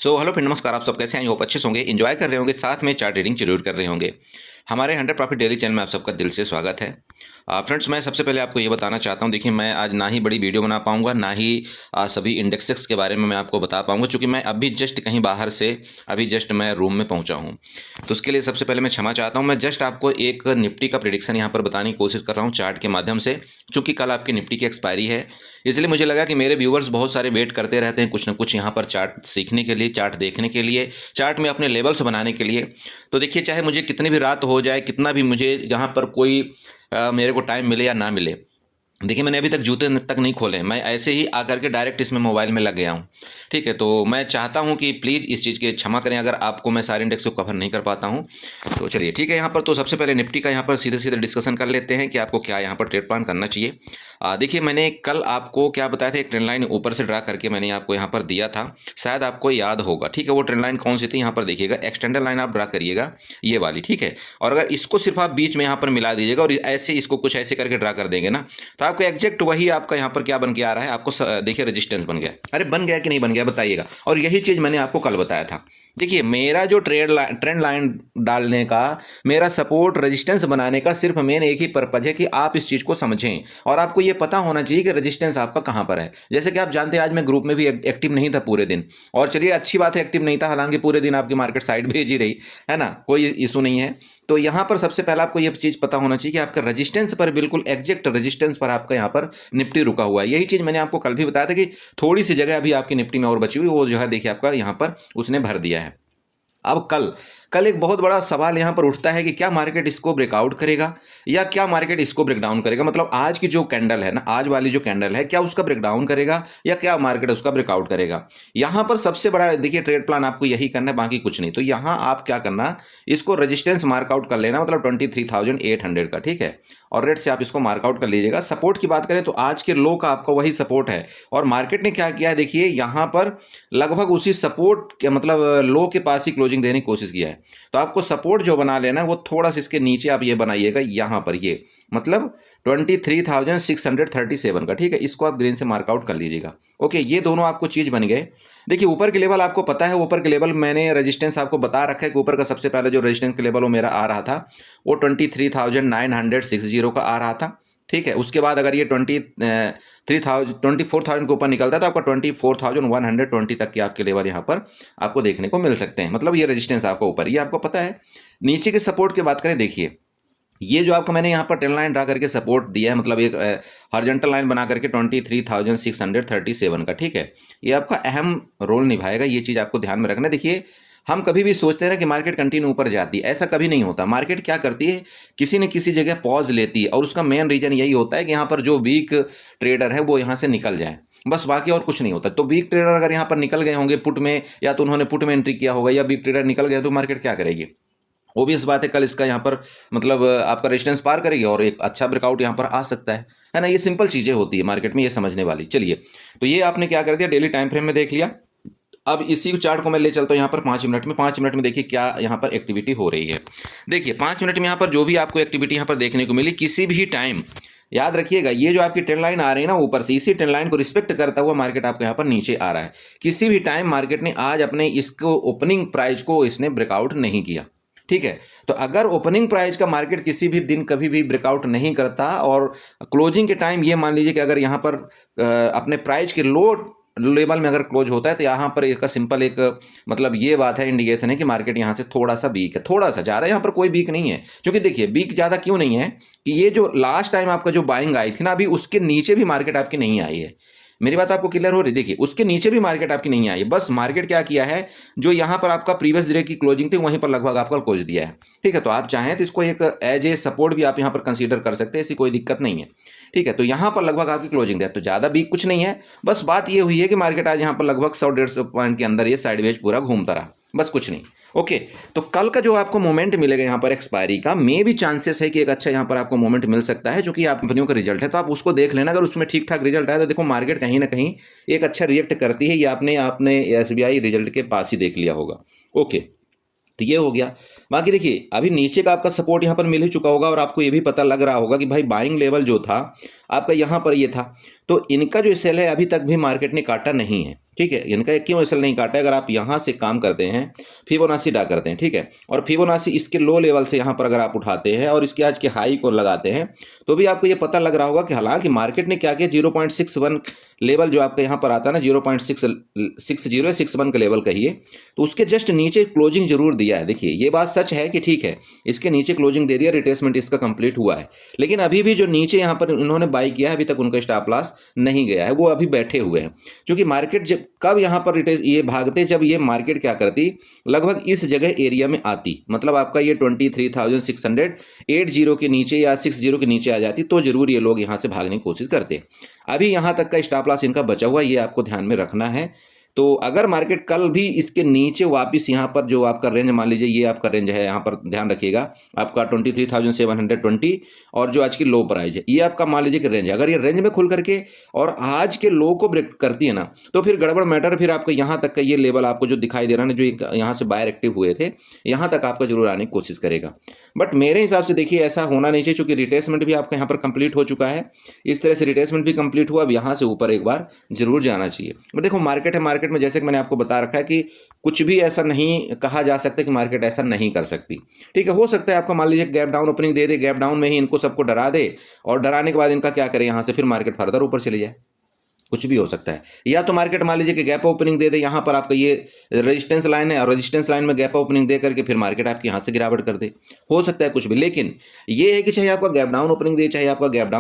Hello friend, नमस्कार। आप सब कैसे हैं? होप अच्छे से होंगे, एंजॉय कर रहे होंगे, साथ में चार्ट रीडिंग जरूर कर रहे होंगे। हमारे 100 प्रॉफिट डेली चैनल में आप सबका दिल से स्वागत है। फ्रेंड्स, मैं सबसे पहले आपको ये बताना चाहता हूँ, देखिए मैं आज ना ही बड़ी वीडियो बना पाऊँगा, ना ही सभी इंडेक्सेस के बारे में मैं आपको बता पाऊँगा, क्योंकि मैं अभी जस्ट कहीं बाहर से अभी जस्ट मैं रूम में पहुँचा हूँ। तो उसके लिए सबसे पहले मैं क्षमा चाहता हूँ। मैं जस्ट आपको एक निफ्टी का प्रेडिक्शन यहाँ पर बताने की कोशिश कर रहा हूँ चार्ट के माध्यम से, चूँकि कल आपकी निफ्टी की एक्सपायरी है। इसलिए मुझे लगा कि मेरे व्यूवर्स बहुत सारे वेट करते रहते हैं कुछ ना कुछ यहाँ पर चार्ट सीखने के लिए, चार्ट देखने के लिए, चार्ट में अपने लेवल्स बनाने के लिए। तो देखिए, चाहे मुझे कितनी भी रात हो जाए, कितना भी मुझे यहाँ पर कोई मेरे को टाइम मिले या ना मिले, देखिए मैंने अभी तक जूते तक नहीं खोले, मैं ऐसे ही आकर के डायरेक्ट इसमें मोबाइल में लग गया हूँ। ठीक है, तो मैं चाहता हूँ कि प्लीज़ इस चीज़ की क्षमा करें अगर आपको मैं सारे इंडेक्स को कवर नहीं कर पाता हूँ। तो चलिए ठीक है, यहाँ पर तो सबसे पहले निफ्टी का यहाँ पर सीधे सीधे डिस्कशन कर लेते हैं कि आपको क्या यहाँ पर ट्रेड प्लान करना चाहिए। देखिए मैंने कल आपको क्या बताया था, एक ट्रेंड लाइन ऊपर से ड्रा करके मैंने आपको यहाँ पर दिया था, शायद आपको याद होगा। ठीक है, वो ट्रेंड लाइन कौन सी थी, यहाँ पर देखिएगा, एक्सटेंडर लाइन आप ड्रा करिएगा, ये वाली। ठीक है, और अगर इसको सिर्फ आप बीच में यहाँ पर मिला दीजिएगा और ऐसे इसको कुछ ऐसे करके ड्रा कर देंगे ना, तो आपको एग्जैक्ट वही आपका यहाँ पर क्या बन के आ रहा है, आपको देखिए रेजिस्टेंस बन गया। अरे बन गया कि नहीं बन गया बताइएगा। और यही चीज़ मैंने आपको कल बताया था। देखिए मेरा जो ट्रेंड लाइन डालने का, मेरा सपोर्ट रेजिस्टेंस बनाने का सिर्फ मेन एक ही पर्पज है कि आप इस चीज़ को समझें और आपको ये पता होना चाहिए कि रेजिस्टेंस आपका कहाँ पर है। जैसे कि आप जानते हैं आज मैं ग्रुप में भी एक्टिव नहीं था पूरे दिन, और चलिए अच्छी बात है एक्टिव नहीं था, हालांकि पूरे दिन आपकी मार्केट साइड भेज ही रही है ना, कोई इशू नहीं है। तो यहाँ पर सबसे पहले आपको ये चीज़ पता होना चाहिए कि आपका रेजिस्टेंस पर, बिल्कुल एग्जैक्ट रेजिस्टेंस पर आपका यहाँ पर निफ्टी रुका हुआ है। यही चीज़ मैंने आपको कल भी बताया था कि थोड़ी सी जगह अभी आपकी निफ्टी में और बची हुई, वो जो है देखिए आपका यहाँ पर उसने भर दिया है। अब कल एक बहुत बड़ा सवाल यहाँ पर उठता है कि क्या मार्केट इसको ब्रेकआउट करेगा या क्या मार्केट इसको ब्रेकडाउन करेगा। मतलब आज की जो कैंडल है ना, आज वाली जो कैंडल है, क्या उसका ब्रेकडाउन करेगा या क्या मार्केट उसका ब्रेकआउट करेगा। यहाँ पर सबसे बड़ा देखिए ट्रेड प्लान आपको यही करना है, बाकी कुछ नहीं। तो यहाँ आप क्या करना, इसको रेजिस्टेंस मार्कआउट कर लेना, मतलब 23,800 का। ठीक है, और रेट से आप इसको मार्कआउट कर लीजिएगा। सपोर्ट की बात करें तो आज के लो का आपका वही सपोर्ट है, और मार्केट ने क्या किया है देखिए, यहाँ पर लगभग उसी सपोर्ट के मतलब लो के पास ही क्लोजिंग देने की कोशिश किया है। तो आपको सपोर्ट जो बना लेना है वो थोड़ा सा इसके नीचे आप ये बनाइएगा, यहाँ पर ये मतलब 23,637 का। ठीक है, इसको आप ग्रीन से मार्कआउट कर लीजिएगा। ओके, ये दोनों आपको चीज़ बन गए। देखिए ऊपर के लेवल आपको पता है, ऊपर के लेवल मैंने रेजिस्टेंस आपको बता रखा है कि ऊपर का सबसे पहले जो रेजिस्टेंस का लेवल वो मेरा आ रहा था वो 23,960 का आ रहा था। ठीक है, उसके बाद अगर ये 24,000 के ऊपर निकलता है तो आपका 24,120 तक के आपके लेवल यहाँ पर आपको देखने को मिल सकते हैं। मतलब ये रेजिस्टेंस आपको ऊपर, ये आपको पता है। नीचे के सपोर्ट की बात करें, देखिए ये जो आपको मैंने यहाँ पर ट्रेंड लाइन ड्रा करके सपोर्ट दिया है, मतलब एक हॉरिजॉन्टल लाइन बना करके 23,637 का। ठीक है, ये आपका अहम रोल निभाएगा, ये चीज़ आपको ध्यान में रखना। देखिए हम कभी भी सोचते हैं ना कि मार्केट कंटिन्यू ऊपर जाती है, ऐसा कभी नहीं होता। मार्केट क्या करती है, किसी न किसी जगह पॉज लेती है, और उसका मेन रीजन यही होता है कि यहाँ पर जो वीक ट्रेडर है वो यहाँ से निकल जाए, बस, बाकी और कुछ नहीं होता। तो वीक ट्रेडर अगर यहाँ पर निकल गए होंगे पुट में, या तो उन्होंने पुट में एंट्री किया होगा, या वीक ट्रेडर निकल गए, तो मार्केट क्या करेगी। ओबियस बात है, कल इसका यहाँ पर मतलब आपका रेजिस्टेंस पार करेगी और एक अच्छा ब्रेकआउट यहाँ पर आ सकता है ना। ये सिंपल चीज़ें होती है मार्केट में, ये समझने वाली। चलिए, तो ये आपने क्या कर दिया, डेली टाइम फ्रेम में देख लिया। अब इसी चार्ट को मैं ले चलता हूँ यहाँ पर 5 मिनट में। 5 मिनट में देखिए क्या यहाँ पर एक्टिविटी हो रही है। देखिए 5 मिनट में यहाँ पर जो भी आपको एक्टिविटी यहाँ पर देखने को मिली, किसी भी टाइम याद रखिएगा, ये जो आपकी ट्रेंड लाइन आ रही है ना ऊपर से, इसी ट्रेंड लाइन को रिस्पेक्ट करता हुआ मार्केट आपको यहाँ पर नीचे आ रहा है। किसी भी टाइम मार्केट ने आज अपने इसको ओपनिंग प्राइस को इसने ब्रेकआउट नहीं किया। ठीक है, तो अगर ओपनिंग प्राइस का मार्केट किसी भी दिन कभी भी ब्रेकआउट नहीं करता और क्लोजिंग के टाइम ये मान लीजिए कि अगर यहाँ पर अपने प्राइस के लो लेवल में अगर क्लोज होता है, तो यहाँ पर एक सिंपल एक मतलब ये बात है, इंडिकेशन है कि मार्केट यहाँ से थोड़ा सा वीक है, थोड़ा सा, ज़्यादा यहाँ पर कोई वीक नहीं है। क्योंकि देखिए वीक ज़्यादा क्यों नहीं है कि ये जो लास्ट टाइम आपका जो बाइंग आई थी ना, अभी उसके नीचे भी मार्केट आपकी नहीं आई है। मेरी बात आपको क्लियर हो रही है। देखिए उसके नीचे भी मार्केट आपकी नहीं आई है, बस मार्केट क्या किया है, जो यहाँ पर आपका प्रीवियस डे की क्लोजिंग थी वहीं पर लगभग आपका क्लोज दिया है। ठीक है, तो आप चाहें तो इसको एक एज ए सपोर्ट भी आप यहाँ पर कंसीडर कर सकते हैं, ऐसी कोई दिक्कत नहीं है। ठीक है, तो यहाँ पर लगभग आपकी क्लोजिंग है, तो ज़्यादा भी कुछ नहीं है। बस बात ये हुई है कि मार्केट आज यहाँ पर लगभग 100-150 पॉइंट के अंदर ये साइडवेज पूरा घूमता रहा, बस कुछ नहीं। ओके, तो कल का जो आपको मोमेंट मिलेगा यहाँ पर एक्सपायरी का, मे भी चांसेस है कि एक अच्छा यहाँ पर आपको मोमेंट मिल सकता है, जो कि आप कंपनियों का रिजल्ट है, तो आप उसको देख लेना। अगर उसमें ठीक ठाक रिजल्ट आया तो देखो मार्केट कहीं ना कहीं एक अच्छा रिएक्ट करती है। ये आपने SBI रिजल्ट के पास ही देख लिया होगा। ओके, तो ये हो गया। बाकी देखिए अभी नीचे का आपका सपोर्ट यहाँ पर मिल ही चुका होगा, और आपको ये भी पता लग रहा होगा कि भाई बाइंग लेवल जो था आपका यहाँ पर ये था, तो इनका जो सेल है अभी तक भी मार्केट ने काटा नहीं है। ठीक है, इनका क्यों एसएल नहीं काटा है? अगर आप यहाँ से काम करते हैं, फिबोनाची ड्रा करते हैं, ठीक है, और फिबोनाची इसके लो लेवल से यहाँ पर अगर आप उठाते हैं और इसके आज के हाई को लगाते हैं, तो भी आपको ये पता लग रहा होगा कि हालांकि मार्केट ने क्या किया, 0.61 लेवल जो आपका यहाँ पर आता है ना, 0.660 61 का लेवल कहिए, तो उसके जस्ट नीचे क्लोजिंग जरूर दिया है। देखिए ये बात सच है कि ठीक है, इसके नीचे क्लोजिंग दे दिया, रिट्रेसमेंट इसका कंप्लीट हुआ है, लेकिन अभी भी जो नीचे यहाँ पर इन्होंने बाई किया है, अभी तक उनका स्टॉप लॉस नहीं गया है, वो अभी बैठे हुए हैं। क्योंकि मार्केट जब कब यहाँ पर ये भागते, जब ये मार्केट क्या करती, लगभग इस जगह एरिया में आती, मतलब आपका ये 23,680 के नीचे या 60 के नीचे आ जाती, तो जरूर ये लोग यहाँ से भागने की कोशिश करते। अभी यहाँ तक का स्टॉप लॉस इनका बचा हुआ, ये आपको ध्यान में रखना है। तो अगर मार्केट कल भी इसके नीचे वापस यहाँ पर जो आपका रेंज मान लीजिए, ये आपका रेंज है, यहाँ पर ध्यान रखिएगा, आपका 23,720 और जो आज की लो प्राइस है, ये आपका मान लीजिए कि रेंज है। अगर ये रेंज में खुल करके और आज के लो को ब्रेक करती है ना, तो फिर गड़बड़ मैटर, फिर आपका यहाँ तक का ये लेवल आपको जो दिखाई दे रहा है ना, जो यहाँ से बायर एक्टिव हुए थे, यहाँ तक आपका जरूर आने की कोशिश करेगा। बट मेरे हिसाब से देखिए ऐसा होना नहीं चाहिए, क्योंकि रिट्रेसमेंट भी आपका यहाँ पर कंप्लीट हो चुका है, इस तरह से रिट्रेसमेंट भी कंप्लीट हुआ, अब यहाँ से ऊपर एक बार जरूर जाना चाहिए। बट देखो मार्केट है, मार्केट में जैसे कि मैंने आपको बता रखा है कि कुछ भी ऐसा नहीं कहा जा सकता कि मार्केट ऐसा नहीं कर सकती, ठीक है। हो सकता है आपका मान लीजिए गैप डाउन ओपनिंग दे दे, गैप डाउन में ही इनको सबको डरा दे, और डराने के बाद इनका क्या करे, यहाँ से फिर मार्केट फर्दर ऊपर चले जाए, कुछ भी हो सकता है। या तो मार्केट मान लीजिए कि गैप ओपनिंग दे दे, यहाँ पर आपका ये रेजिस्टेंस लाइन है और रेजिस्टेंस लाइन में गैप ओपनिंग दे करके फिर मार्केट आपकी यहाँ से गिरावट कर दे, हो सकता है कुछ भी। लेकिन ये है कि चाहे आपका गैप डाउन ओपनिंग दे, चाहे आपका gap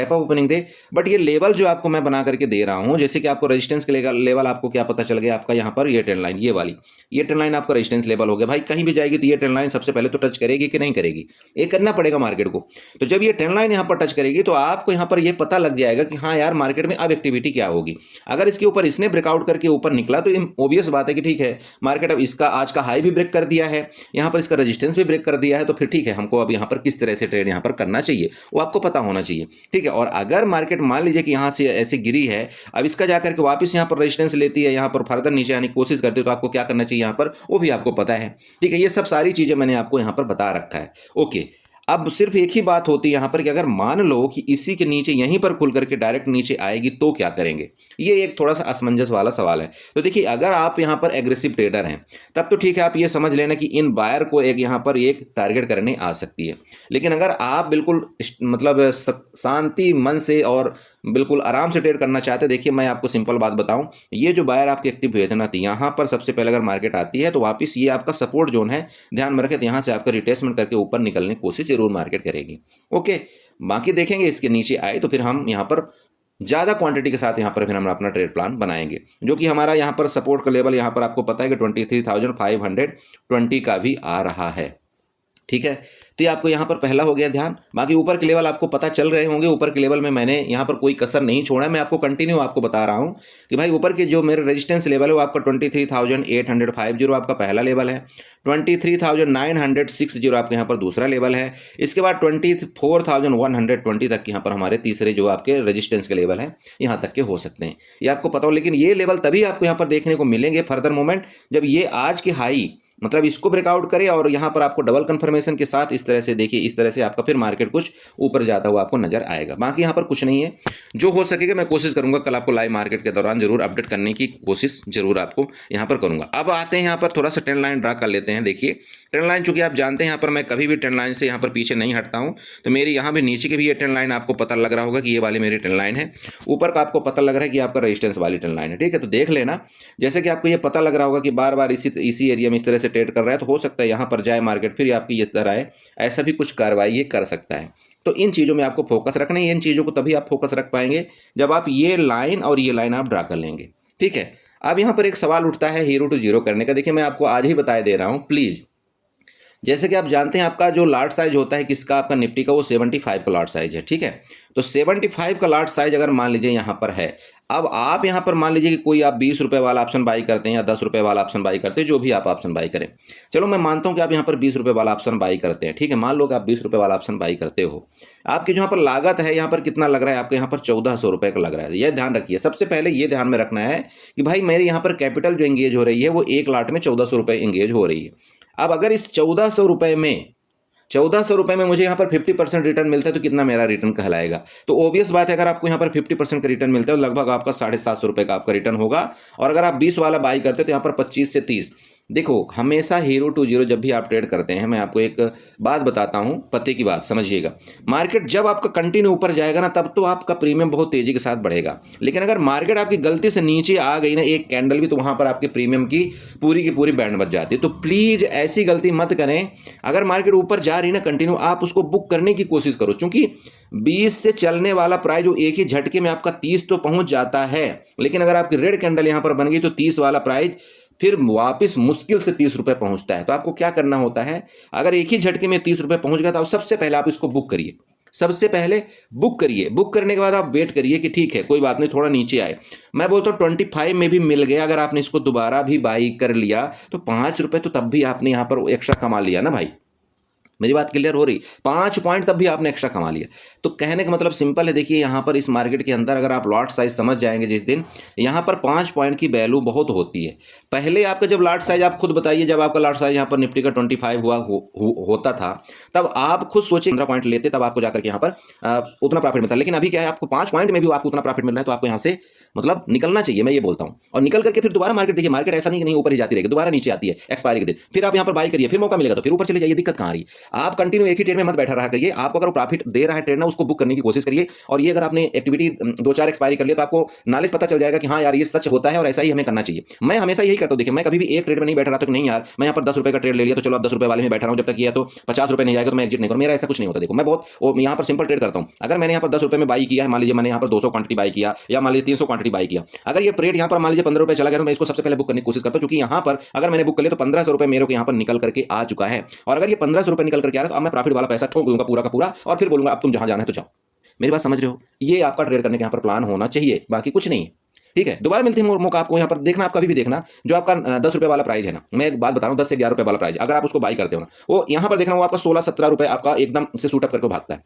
up opening they, but ये लेवल जो आपको मैं बना करके दे रहा हूँ, जैसे कि आपको रेजिस्टेंस के लेवल आपको क्या पता चल गया, आपका यहाँ पर ये ट्रेंड लाइन, ये वाली ये ट्रेंड लाइन आपका रेजिस्टेंस लेवल हो गया। भाई कहीं भी जाएगी तो ये ट्रेंड लाइन सबसे पहले तो टच करेगी कि नहीं करेगी, ये करना पड़ेगा मार्केट को। तो जब ये ट्रेंड लाइन यहाँ पर टच करेगी तो आपको यहाँ पर ये पता लग जाएगा कि हाँ यार मार्केट में अब एक्टिविटी क्या होगी। अगर इसके ऊपर इसने ब्रेकआउट करके ऊपर निकला तो ऑब्वियस बात है कि ठीक है, मार्केट अब इसका आज का हाई भी ब्रेक कर दिया है, यहाँ पर इसका रेजिस्टेंस भी ब्रेक कर दिया है, तो फिर ठीक है, हमको अब यहाँ पर किस तरह से ट्रेड यहाँ पर करना चाहिए वो आपको पता होना चाहिए, ठीक है। और अगर मार्केट मान लीजिए कि यहाँ से ऐसी गिरी है, अब इसका जाकर के वापस यहाँ पर रेजिस्टेंस लेती है, यहाँ पर फर्दर नीचे आने की कोशिश करती है, तो आपको क्या करना चाहिए यहाँ पर, वो भी आपको पता है, ठीक है। ये सब सारी चीजें मैंने आपको यहाँ पर बता रखा है, ओके। अब सिर्फ एक ही बात होती है यहाँ पर कि अगर मान लो कि इसी के नीचे यहीं पर खुल करके डायरेक्ट नीचे आएगी तो क्या करेंगे, ये एक थोड़ा सा असमंजस वाला सवाल है। तो देखिए अगर आप यहाँ पर एग्रेसिव ट्रेडर हैं तब तो ठीक है, आप ये समझ लेना कि इन बायर को एक यहाँ पर एक टारगेट करने आ सकती है। लेकिन अगर आप बिल्कुल मतलब शांति मन से और बिल्कुल आराम से ट्रेड करना चाहते हैं, देखिए मैं आपको सिंपल बात बताऊं, ये जो बायर आपके एक्टिव हुए थे ना, यहाँ पर सबसे पहले अगर मार्केट आती है तो वापस ये आपका सपोर्ट जोन है, ध्यान में रखें, तो यहाँ से आपका रिट्रेसमेंट करके ऊपर निकलने की कोशिश जरूर मार्केट करेगी, ओके। बाकी देखेंगे इसके नीचे आए तो फिर हम यहाँ पर ज़्यादा क्वांटिटी के साथ यहाँ पर फिर हम अपना ट्रेड प्लान बनाएंगे, जो कि हमारा यहाँ पर सपोर्ट का लेवल यहाँ पर आपको पता है कि 23,520 का भी आ रहा है, ठीक है। तो ये आपको यहाँ पर पहला हो गया ध्यान। बाकी ऊपर के लेवल आपको पता चल रहे होंगे, ऊपर के लेवल में मैंने यहाँ पर कोई कसर नहीं छोड़ा, मैं आपको कंटिन्यू आपको बता रहा हूँ कि भाई ऊपर के जो मेरे रेजिस्टेंस लेवल है वो आपका 23,850 आपका पहला लेवल है, 23,960 आपके यहाँ पर दूसरा लेवल है, इसके बाद 24,120 तक यहाँ पर हमारे तीसरे जो आपके रेजिस्टेंस के लेवल हैं यहाँ तक के हो सकते हैं, ये आपको पता हो। लेकिन ये लेवल तभी आपको यहाँ पर देखने को मिलेंगे फर्दर मोमेंट जब ये आज के हाई मतलब इसको ब्रेकआउट करे और यहाँ पर आपको डबल कंफर्मेशन के साथ इस तरह से देखिए, इस तरह से आपका फिर मार्केट कुछ ऊपर जाता हुआ आपको नजर आएगा। बाकी यहाँ पर कुछ नहीं है, जो हो सकेगा मैं कोशिश करूंगा कल आपको लाइव मार्केट के दौरान जरूर अपडेट करने की कोशिश जरूर आपको यहाँ पर करूंगा। अब आते हैं यहाँ पर थोड़ा सा ट्रेंड लाइन ड्रा कर लेते हैं। देखिए ट्रेंड लाइन चूंकि आप जानते हैं यहाँ पर मैं कभी भी ट्रेंड लाइन से यहाँ पर पीछे नहीं हटता हूँ, तो मेरी यहाँ भी नीचे की भी ये ट्रेंड लाइन आपको पता लग रहा होगा कि ये वाली मेरी ट्रेंड लाइन है, ऊपर का आपको पता लग रहा है कि आपका रेजिस्टेंस वाली ट्रेंड लाइन है, ठीक है। तो देख लेना, जैसे कि आपको ये पता लग रहा होगा कि बार बार इसी एरिया में इस तरह से ट्रेड कर रहा है, तो हो सकता है यहाँ पर जाए मार्केट फिर आपकी ये तरह है, ऐसा भी कुछ कार्रवाई ये कर सकता है। तो इन चीज़ों में आपको फोकस रखना है, इन चीज़ों को तभी आप फोकस रख पाएंगे जब आप ये लाइन और ये लाइन आप ड्रा कर लेंगे, ठीक है। अब यहाँ पर एक सवाल उठता है हीरो टू जीरो करने का। देखिए मैं आपको आज ही बता दे रहा हूँ प्लीज़, जैसे कि आप जानते हैं आपका जो लार्ज साइज होता है किसका, आपका निफ्टी का, वो 75 का लार्ज साइज है, ठीक है। तो 75 का लार्ज साइज अगर मान लीजिए यहाँ पर है, अब आप यहाँ पर मान लीजिए कि कोई आप 20 रुपये वाला ऑप्शन बाई करते हैं या 10 रुपये वाला ऑप्शन बाई करते हैं, जो भी आप ऑप्शन बाई करें, चलो मैं मानता हूँ कि आप यहाँ पर 20 रुपये वाला ऑप्शन बाई करते हैं, ठीक है। मान लो कि आप 20 रुपये वाला ऑप्शन बाई करते हो, आपकी जो यहाँ पर लागत है यहाँ पर कितना लग रहा है, आपके यहाँ पर 1400 रुपये का लग रहा है। यह ध्यान रखिए, सबसे पहले ये ध्यान में रखना है कि भाई मेरे यहाँ पर कैपिटल जो एंगेज हो रही है वो एक लाट में 1400 रुपये एंगेज हो रही है। अब अगर इस 1400 रुपये में 1400 रुपये में मुझे यहाँ पर 50% रिटर्न मिलता है तो कितना मेरा रिटर्न कहलाएगा। तो ऑब्वियस बात है, अगर आपको यहाँ पर 50% का रिटर्न मिलता है तो लगभग आपका 750 रुपये का आपका रिटर्न होगा। और अगर आप 20 वाला बाई करते हो तो यहाँ पर 25 से 30। देखो, हमेशा हीरो टू जीरो जब भी आप ट्रेड करते हैं, मैं आपको एक बात बताता हूं, पते की बात समझिएगा। मार्केट जब आपका कंटिन्यू ऊपर जाएगा ना, तब तो आपका प्रीमियम बहुत तेजी के साथ बढ़ेगा। लेकिन अगर मार्केट आपकी गलती से नीचे आ गई ना एक कैंडल भी, तो वहां पर आपके प्रीमियम की पूरी बैंड बच जाती है। तो प्लीज ऐसी गलती मत करें। अगर मार्केट ऊपर जा रही ना कंटिन्यू, आप उसको बुक करने की कोशिश करो, क्योंकि 20 से चलने वाला प्राइस जो एक ही झटके में आपका 30 तो पहुंच जाता है। लेकिन अगर आपकी रेड कैंडल यहां पर बन गई तो 30 वाला प्राइस फिर वापस मुश्किल से 30 रुपए पहुंचता है। तो आपको क्या करना होता है, अगर एक ही झटके में 30 रुपए पहुंच गया तो सबसे पहले आप इसको बुक करिए। सबसे पहले बुक करिए। बुक करने के बाद आप वेट करिए कि ठीक है कोई बात नहीं, थोड़ा नीचे आए। मैं बोलता हूँ 25 में भी मिल गया, अगर आपने इसको दोबारा भी बाई कर लिया तो 5 रुपए तो तब भी आपने यहाँ पर एक्स्ट्रा कमा लिया ना भाई। मेरी बात क्लियर हो रही? 5 पॉइंट तब भी आपने एक्स्ट्रा कमा लिया। तो कहने का मतलब सिंपल है। देखिए यहाँ पर इस मार्केट के अंदर अगर आप लॉट साइज समझ जाएंगे जिस दिन, यहाँ पर 5 पॉइंट की वैल्यू बहुत होती है। पहले आपका जब लॉट साइज, आप खुद बताइए, जब आपका लॉट साइज यहाँ पर निफ्टी का 25 होता था, तब आप खुद सोचिए 15 पॉइंट लेते, तब आपको जाकर के यहाँ पर उतना प्रॉफिट मिलता है। लेकिन अभी क्या है, आपको 5 पॉइंट में भी आपको उतना प्रॉफिट मिल रहा है, तो आपको यहाँ से मतलब निकलना चाहिए, मैं ये बोलता हूँ। और निकल करके फिर दोबारा मार्केट देखिए, मार्केट ऐसा नहीं कि नहीं ऊपर ही जाती रहेगी, दोबारा नीचे आती है एक्सपायरी के दिन, फिर आप यहाँ पर बाई करिए, फिर मौका मिलेगा तो फिर ऊपर चले जाइए। दिक्कत कहाँ आ रही है? आप कंटिन्यू एक ही ट्रेड में मत बैठा रहा करिए। आपको अगर प्रॉफिट दे रहा है ट्रेड ना, उसको बुक करने की कोशिश करिए। और ये अगर आपने एक्टिविटी 2-4 एक्सपायरी कर लिया तो आपको नॉलेज पता चल जाएगा कि हाँ यार ये सच होता है और ऐसा ही हमें करना चाहिए। मैं हमेशा यही करता हूँ। देखिए मैं कभी भी एक ट्रेड में नहीं बैठ रहा था कि नहीं यार मैं यहाँ पर 10 रुपए का ट्रेड ले लिया तो चलो अब 10 रुपए वाले में बैठा रहा हूँ, जब तक किया तो 50 रुपए नहीं जाएगा तो मैं एग्जिट नहीं करूँ। मेरा ऐसा कुछ नहीं होता। देखो मैं बहुत यहाँ पर सिंपल ट्रेड करता हूँ। अगर मैंने यहाँ पर 10 रुपए में बाई किया है, मान लीजिए मैंने यहाँ पर 200 क्वांटिटी बाई किया या मान लीजिए 300 क्वांटिटी बाई किया, अगर ये ट्रेड यहाँ पर मान लीजिए 15 रुपए चला गया तो मैं इसको सबसे पहले बुक करने की कोशिश करता हूँ, क्योंकि यहाँ पर अगर मैंने बुक कर लिया तो 1500 रुपए मेरे को यहाँ पर निकल करके आ चुका है। और अगर ये 1500 रुपए निकल करके आ रहा है तो अब मैं प्रॉफिट वाला पैसा ठोक दूंगा पूरा का पूरा, और फिर बोलूंगा अब तुम जहां जाना है तो जाओ। मेरी बात समझ रहे हो? ये आपका ट्रेड करने के यहाँ पर प्लान होना चाहिए, बाकी कुछ नहीं है। ठीक है, दोबारा मिलते हैं मौका आपको। यहाँ पर देखना, आप कभी भी देखना, जो आपका 10 रुपए वाला प्राइस है ना, मैं एक बात बता रहा हूँ, 10 से 11 रुपए वाला प्राइस, अगर आप उसको बाई करते हो ना, वो यहाँ पर देखना वो आपका 16-17 रुपए आपका एकदम से सूट अप करके भागता है।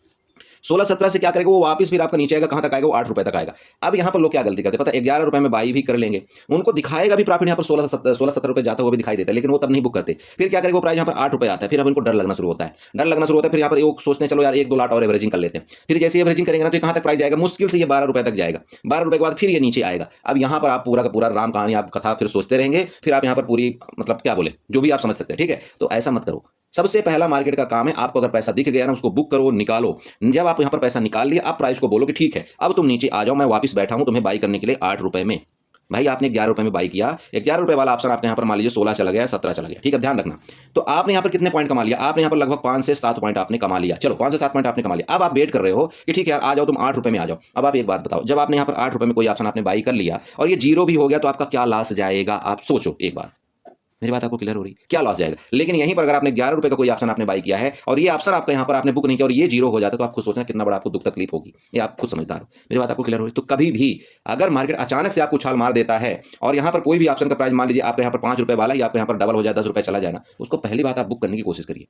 16-17 से क्या करेगा वो, वापस फिर आपका नीचे आएगा, कहां तक आएगा वो 8 रुपए तक आएगा। अब यहाँ पर लोग क्या गलती करते हैं पता है, 11 रुपए में बाई भी कर लेंगे, उनको दिखाएगा भी प्रॉफिट यहाँ पर 16-17 रुपए जाता हुआ भी दिखाई देता है, लेकिन वो तब नहीं बुक करते। फिर क्या करेगा वो प्राइस यहाँ पर 8 रुपए आता है, फिर अब इनको डर लगना शुरू होता है। फिर यहाँ पर वो सोचते हैं चलो यार 1-2 लाट और एवरेजिंग कर लेते हैं। फिर जैसे एवरेजिंग करेंगे ना तो कहां तक प्राइस जाएगा, मुश्किल से ये 12 रुपए तक जाएगा। 12 रुपए के बाद फिर ये नीचे आएगा। अब यहाँ पर आप पूरा का पूरा राम कहानी आप कथा फिर सोचते रहेंगे, फिर आप यहाँ पर पूरी मतलब क्या बोले जो भी आप समझ सकते हैं। ठीक है, तो ऐसा मत करो। सबसे पहला मार्केट का काम है, आपको अगर पैसा दिख गया ना उसको बुक करो, निकालो। जब आप यहाँ पर पैसा निकाल लिया, आप प्राइस को बोलो कि ठीक है अब तुम नीचे आ जाओ, मैं वापस बैठा हूं तुम्हें बाई करने के लिए 8 रुपए में। भाई आपने 11 रुपए में बाई किया, 11 रुपए वाला ऑप्शन आपके यहाँ पर मान लीजिए 16 चला गया, 17 चला गया। ठीक है, ध्यान रखना। तो आपने यहाँ पर कितने पॉइंट कमा लिया? आपने यहाँ पर लगभग 5 से 7 पॉइंट आपने कमा लिया। चलो 5 से 7 पॉइंट आपने कमा लिया। अब आप वेट कर रहे हो कि ठीक है आ जाओ तुम 8 रुपए में आ जाओ। अब आप एक बात बताओ, जब आपने यहाँ पर 8 रुपए में कोई ऑप्शन आपने बाई कर लिया और ये जीरो भी हो गया तो आपका क्या लॉस जाएगा? आप सोचो एक बार, मेरी बात आपको क्लियर हो रही? क्या लॉस जाएगा? लेकिन यहीं पर अगर आपने 11 रुपए का कोई ऑप्शन आपने बाई किया है और ये ऑप्शन आपका यहाँ पर आपने बुक नहीं किया और ये जीरो हो जाता है, तो आप खुद सोचना कितना बड़ा आपको दुख तकलीफ होगी। ये आप खुद समझदार हो। मेरी बात आपको क्लियर हो रही? तो कभी भी अगर मार्केट अचानक से आपको उछाल मार देता है और यहाँ पर कोई भी ऑप्शन का प्राइस मान लीजिए आपका यहाँ पर 5 रुपए वाला या आपको यहाँ पर डबल हो जाए 10 रुपए चला जाए ना, उसको पहली बात आप बुक करने की कोशिश करिए।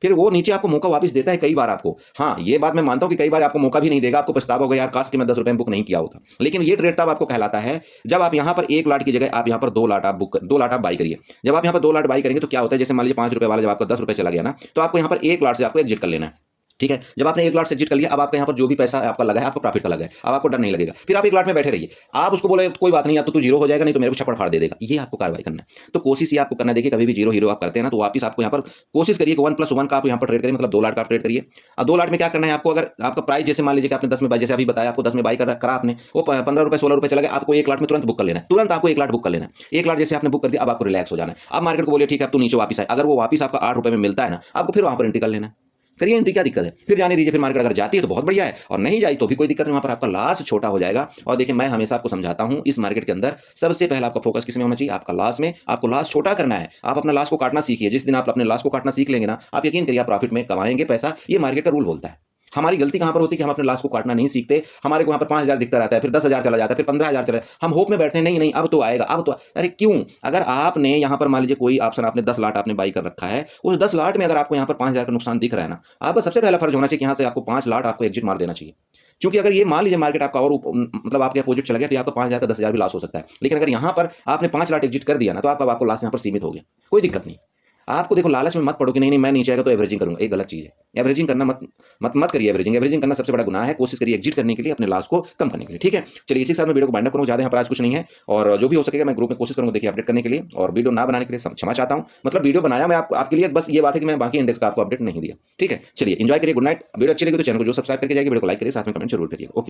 फिर वो नीचे आपको मौका वापस देता है कई बार आपको। हाँ ये बात मैं मानता हूं कि कई बार आपको मौका भी नहीं देगा, आपको पछतावा होगा यार काश कि मैं 10 रुपए में बुक नहीं किया होता। लेकिन ये ट्रेड तब आपको कहलाता है जब आप यहाँ पर 1 लाट की जगह आप यहाँ पर 2 लाट आप 2 लाट आप बाई करिए। जब आप यहाँ पर 2 लाट बाई करेंगे तो क्या होता है, जैसे मान लीजिए 5 रुपए वाला जब आपका 10 रुपए चला गया ना, तो आपको यहाँ पर 1 लाट से आपको एग्जिट कर लेना है। ठीक है, जब आपने 1 लाट से एग्जिट कर लिया, अब आपका यहाँ पर जो भी पैसा आपका लगा है आपको प्रॉफिट का लगा है, अब आपको डर नहीं लगेगा। फिर आप 1 लाट में बैठे रहिए, आप उसको बोले कोई बात नहीं या तो तू जीरो हो जाएगा, नहीं तो मेरे को छप्पड़ फाड़ दे देगा। ये आपको कार्रवाई करना है। तो कोशिश ये आपको करना है, देखिए कभी भी जीरो हीरो आप करते हैं ना तो वापस आपको यहाँ पर कोशिश करिए कि 1+1 का आप यहाँ पर ट्रेड करिए, मतलब 2 लाट का आप ट्रेड करिए। अब 2 लाट में क्या करना है आपको, अगर आपका प्राइस जैसे मान लीजिए कि आपने 10 में बाई, जैसे अभी बताया आपको 10 में बाई करा आपने, वो 15 रुपए 16 रुपए चला गया, आपको 1 लाट में तुरंत बुक कर लेना है। तुरंत आपको 1 लाट बुक कर लेना है। 1 लाट जैसे आपने बुक कर दिया, अब आपको रिलैक्स हो जाना है। अब मार्केट को बोलिए ठीक है अब तू नीचे वापस आए, अगर वो वापस आपका 8 रुपए में मिलता है ना, आपको फिर वहां पर एंट्री कर लेना है। करिए एंट्री, क्या दिक्कत है? फिर जाने दीजिए। फिर मार्केट अगर जाती है तो बहुत बढ़िया है, और नहीं जाए तो भी कोई दिक्कत नहीं, वहां पर आपका लॉस छोटा हो जाएगा। और देखिए मैं हमेशा आपको समझाता हूं, इस मार्केट के अंदर सबसे पहले आपका फोकस किस में होना चाहिए? आपका लॉस में। आपको लॉस छोटा करना है, आप अपना लॉस को काटना सीखिए। जिस दिन आप अपने लॉस को काटना सीख लेंगे ना, आप यकीन करिए आप प्रॉफिट में कमाएंगे पैसा। ये मार्केट का रूल बोलता है। हमारी गलती कहां पर होती है कि हम अपने लॉस को काटना नहीं सीखते। हमारे को यहाँ पर 5000 दिखता रहता है, फिर 10,000 चला जाता है, फिर 15,000 चला जाता है। हम होप में बैठते हैं नहीं अब तो आएगा, अब तो। अरे क्यों? अगर आपने यहाँ पर मान लीजिए कोई ऑप्शन आपने 10 लाट आपने बाई कर रखा है, उस 10 लाट में अगर आपको यहाँ पर 5,000 का नुकसान दिख रहा है ना, आपका सबसे पहला फर्ज होना चाहिए कि यहाँ से आपको 5 लाट आपको एग्जिट मार देना चाहिए। क्योंकि अगर ये मान लीजिए मार्केट आपका और मतलब आपके अपोजिट चला गया तो आपका 5,000 का 10,000 भी लॉस हो सकता है। लेकिन अगर यहाँ पर आपने 5 लाट एग्जिट कर दिया ना, तो आपका लॉस यहाँ पर सीमित हो गया, कोई दिक्कत नहीं। आपको देखो लालच में मत पड़ो कि नहीं मैं नीचे आएगा तो एवरेजिंग करूंगा, ये गलत चीज़ है। एवरेजिंग करना मत मत मत करिए। एवरेजिंग करना सबसे बड़ा गुनाह है। कोशिश करिए एग्जिट करने के लिए, अपने लॉस को कम करने के लिए। ठीक है, चलिए इसी के साथ मैं वीडियो को बाइंड अप करूँगा। ज़्यादा यहाँ पर आज कुछ नहीं है, और जो भी हो सकेगा मैं ग्रुप में कोशिश करूँगा देखिए अपडेट करने के लिए, और वीडियो ना बनाने के लिए क्षमा चाहता हूँ। मतलब वीडियो बनाया मैं आपके लिए, बस ये बात है कि मैं बाकी इंडेक्स का आपको अपडेट नहीं दिया। ठीक है, चलिए एंजॉय करिए। Good night. वीडियो अच्छी लगी तो चैनल को जो सब्सक्राइब करके जाइए, वीडियो को लाइक करिए, साथ में कमेंट जरूर करिए। ओके।